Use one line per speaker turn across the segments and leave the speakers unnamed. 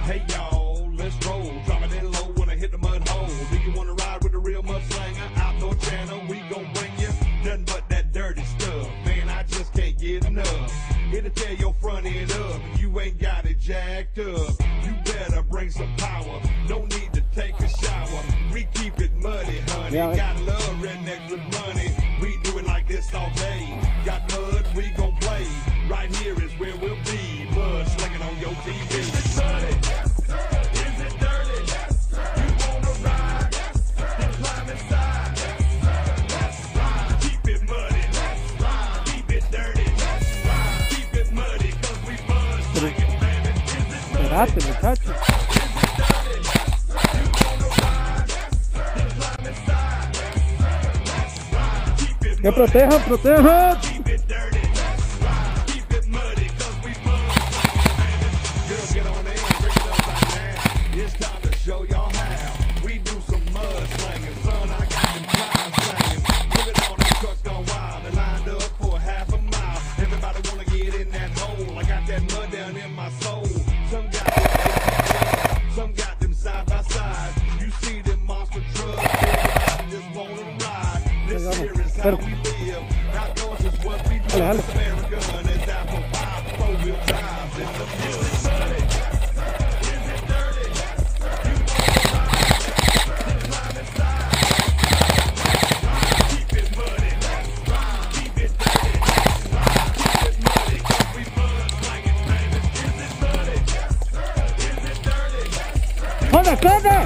Hey y'all, let's roll. Drop it in low when I hit the mud hole. Do you wanna ride with the real mudslinger? Outdoor channel, we gon' bring you nothing but that dirty stuff. Man, I just can't get enough. It'll tear your front end up if you ain't got it jacked up. You better bring some power. No need to take a shower. We keep it muddy, honey. Got love rednecks with money. We do it like this all day. Got mud, we gon' play. Right here is where we'll be. Mud slinging on your TV. Is it muddy? Is it dirty? You wanna ride? Then climb inside. Keep it muddy. Keep it dirty. Keep it muddy, cause we mud slinging, baby. Is it muddy?
Espérate, muchacho. Que protejan, protejan. Pero, dale, dale. ¡Corre, corre!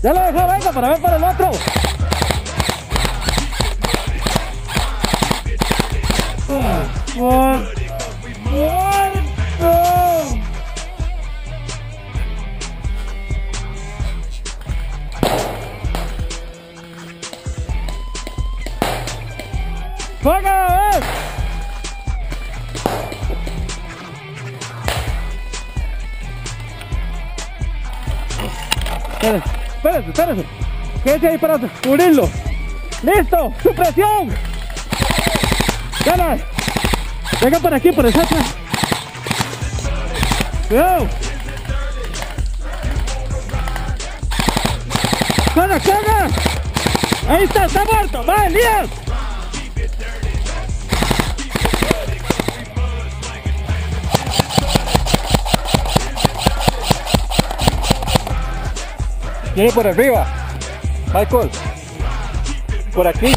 Ya lo dejó, venga, para ver para el otro. One, go! ¡Fuego! Espérate. Quédate ahí para cubrirlo. ¡Listo! ¡Supresión! ¡Gana! Venga por aquí, por el centro. ¡Cuidado! ¡Caga! Ahí está muerto. ¡Va, Elías! Viene por arriba. Michael. Por aquí.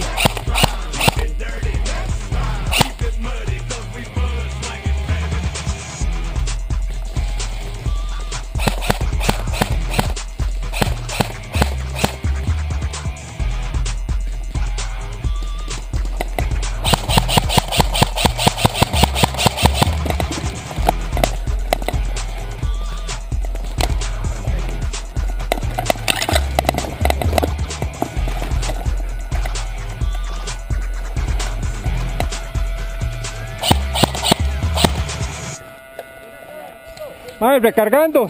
Ay, recargando.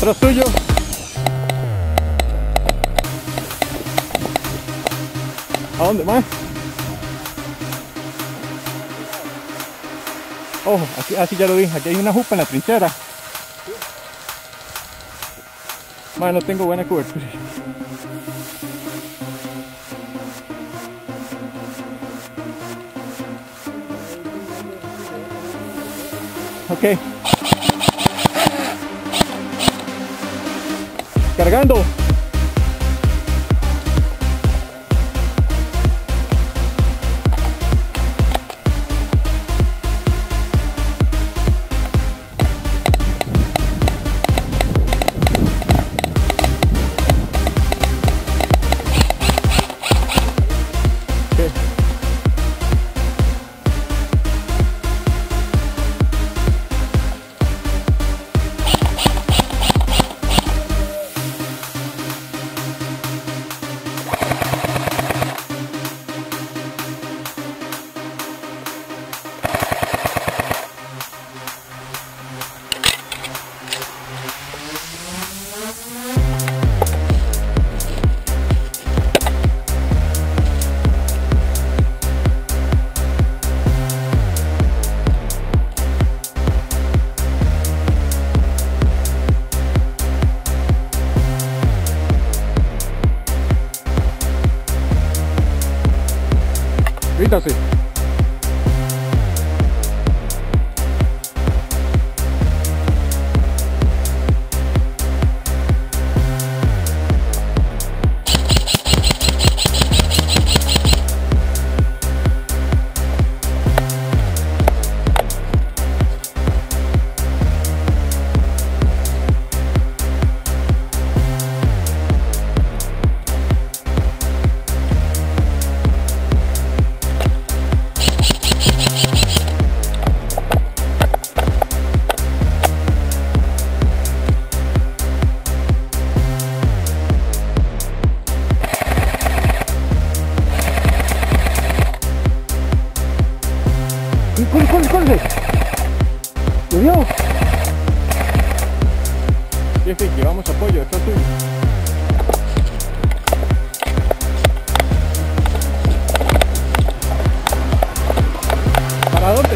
Atrás tuyo. ¿A dónde más? Ojo, aquí, así ya lo vi, aquí hay una jupa en la trinchera. Bueno, no tengo buena cobertura. Ok. Cargando. Quítate. ¡Corre! ¡Llovió! Jefe, llevamos apoyo, esto es tuyo. ¿Para dónde?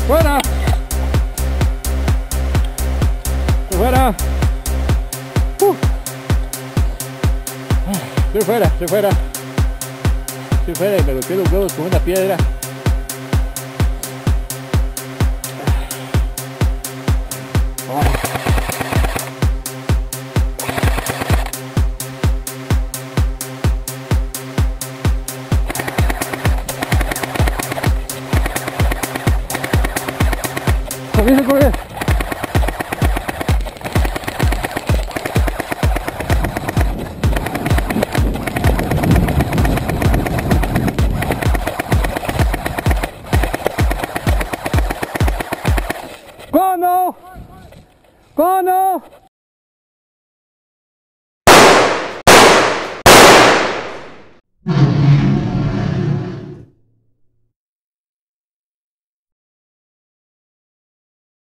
¡Fuera! ¡Fuera! Estoy fuera, estoy fuera. Estoy fuera y me golpeé los huevos con una piedra. ¡Comienza a correr! ¡Cono! ¡Cono!